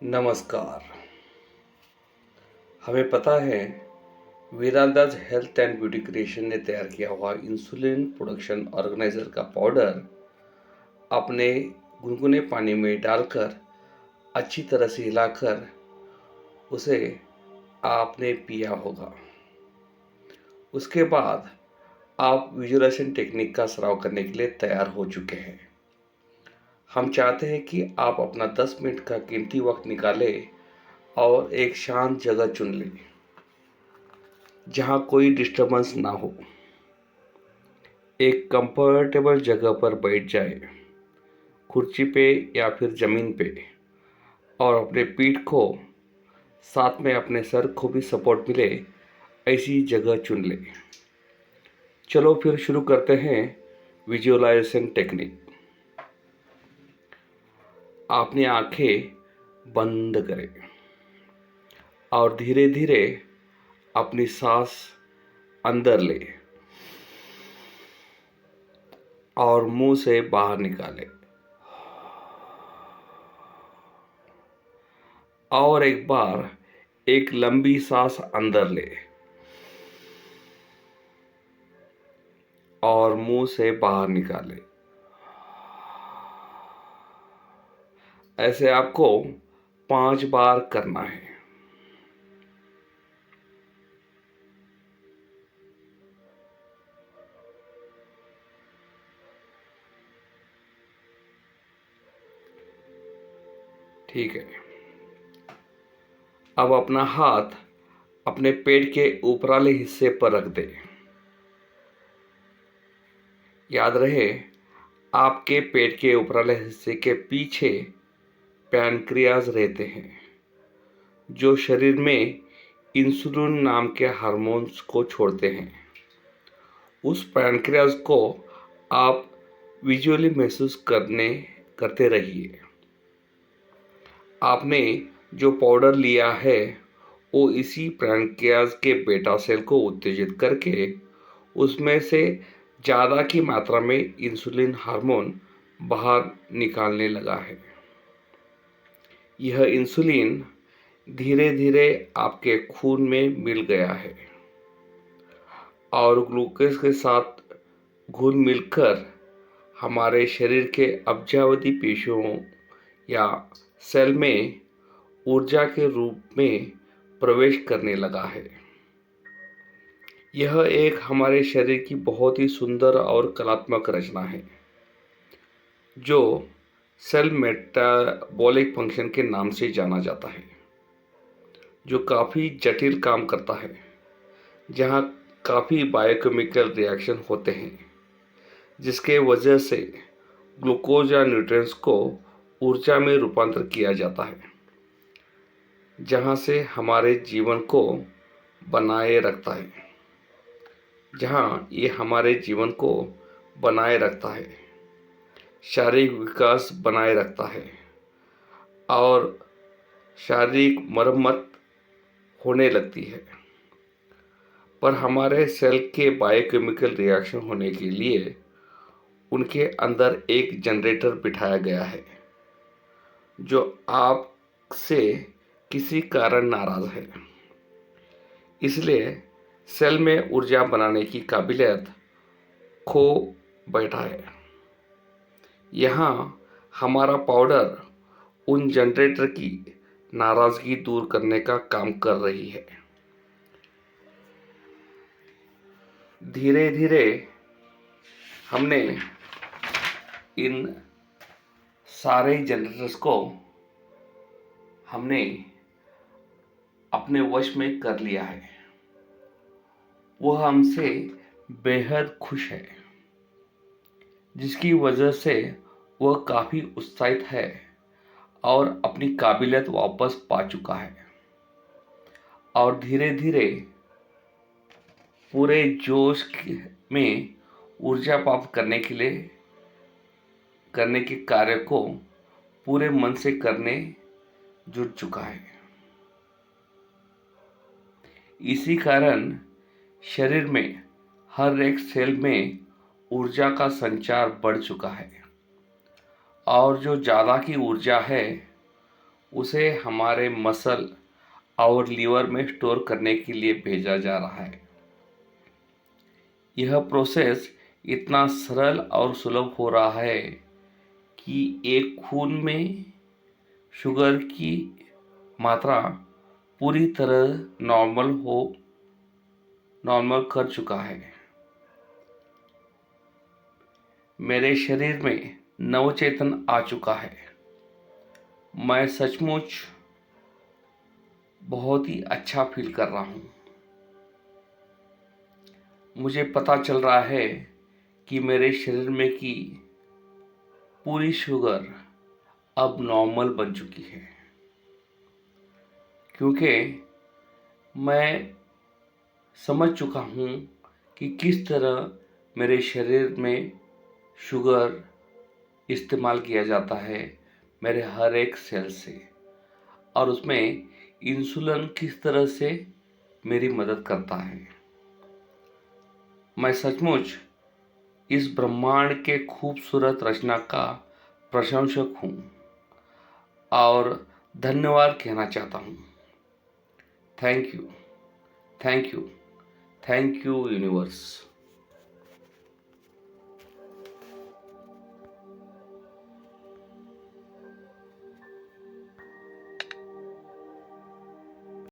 नमस्कार। हमें पता है वीरादास हेल्थ एंड ब्यूटी क्रिएशन ने तैयार किया हुआ इंसुलिन प्रोडक्शन ऑर्गेनाइजर का पाउडर अपने गुनगुने पानी में डालकर अच्छी तरह से हिलाकर उसे आपने पिया होगा। उसके बाद आप विजुअलाइजेशन टेक्निक का सराव करने के लिए तैयार हो चुके हैं। हम चाहते हैं कि आप अपना 10 मिनट का कीमती वक्त निकालें और एक शांत जगह चुन लें जहाँ कोई डिस्टरबेंस ना हो। एक कंफर्टेबल जगह पर बैठ जाए, कुर्सी पे या फिर ज़मीन पे, और अपने पीठ को साथ में अपने सर को भी सपोर्ट मिले ऐसी जगह चुन लें। चलो फिर शुरू करते हैं विजुअलाइजेशन टेक्निक। आपने आंखें बंद करें और धीरे धीरे अपनी सांस अंदर ले और मुंह से बाहर निकाले। और एक बार एक लंबी सांस अंदर ले और मुंह से बाहर निकाले। ऐसे आपको 5 बार करना है। ठीक है। अब अपना हाथ अपने पेट के ऊपराले हिस्से पर रख दे। याद रहे, आपके पेट के ऊपराले हिस्से के पीछे पैनक्रियाज रहते हैं जो शरीर में इंसुलिन नाम के हार्मोन्स को छोड़ते हैं। उस पैनक्रियाज को आप विजुअली महसूस करते रहिए। आपने जो पाउडर लिया है वो इसी पैनक्रियाज के बेटा सेल को उत्तेजित करके उसमें से ज़्यादा की मात्रा में इंसुलिन हार्मोन बाहर निकालने लगा है। यह इंसुलिन धीरे धीरे आपके खून में मिल गया है और ग्लूकोज के साथ घुल मिलकर हमारे शरीर के अब्जावधि पेशियों या सेल में ऊर्जा के रूप में प्रवेश करने लगा है। यह एक हमारे शरीर की बहुत ही सुंदर और कलात्मक रचना है जो सेल मेटाबॉलिक फंक्शन के नाम से जाना जाता है, जो काफ़ी जटिल काम करता है, जहाँ काफ़ी बायोकेमिकल रिएक्शन होते हैं जिसके वजह से ग्लूकोज या न्यूट्रिएंट्स को ऊर्जा में रूपांतरित किया जाता है, जहाँ से हमारे जीवन को बनाए रखता है, जहाँ ये हमारे जीवन को बनाए रखता है, शारीरिक विकास बनाए रखता है और शारीरिक मरम्मत होने लगती है। पर हमारे सेल के बायोकेमिकल रिएक्शन होने के लिए उनके अंदर एक जनरेटर बिठाया गया है जो आपसे किसी कारण नाराज है। इसलिए सेल में ऊर्जा बनाने की काबिलियत खो बैठा है। यहाँ हमारा पाउडर उन जनरेटर की नाराजगी दूर करने का काम कर रही है। धीरे धीरे हमने इन सारे जनरेटर्स को हमने अपने वश में कर लिया है। वह हमसे बेहद खुश है, जिसकी वजह से वह काफ़ी उत्साहित है और अपनी काबिलियत वापस पा चुका है और धीरे धीरे पूरे जोश में ऊर्जा प्राप्त करने के कार्य को पूरे मन से करने जुट चुका है। इसी कारण शरीर में हर एक सेल में ऊर्जा का संचार बढ़ चुका है और जो ज़्यादा की ऊर्जा है उसे हमारे मसल और लीवर में स्टोर करने के लिए भेजा जा रहा है। यह प्रोसेस इतना सरल और सुलभ हो रहा है कि एक खून में शुगर की मात्रा पूरी तरह नॉर्मल कर चुका है। मेरे शरीर में नवचेतन आ चुका है। मैं सचमुच बहुत ही अच्छा फील कर रहा हूँ। मुझे पता चल रहा है कि मेरे शरीर में की पूरी शुगर अब नॉर्मल बन चुकी है, क्योंकि मैं समझ चुका हूँ कि किस तरह मेरे शरीर में शुगर इस्तेमाल किया जाता है मेरे हर एक सेल से, और उसमें इंसुलिन किस तरह से मेरी मदद करता है। मैं सचमुच इस ब्रह्मांड के खूबसूरत रचना का प्रशंसक हूँ और धन्यवाद कहना चाहता हूँ। Thank you, thank you, thank you universe.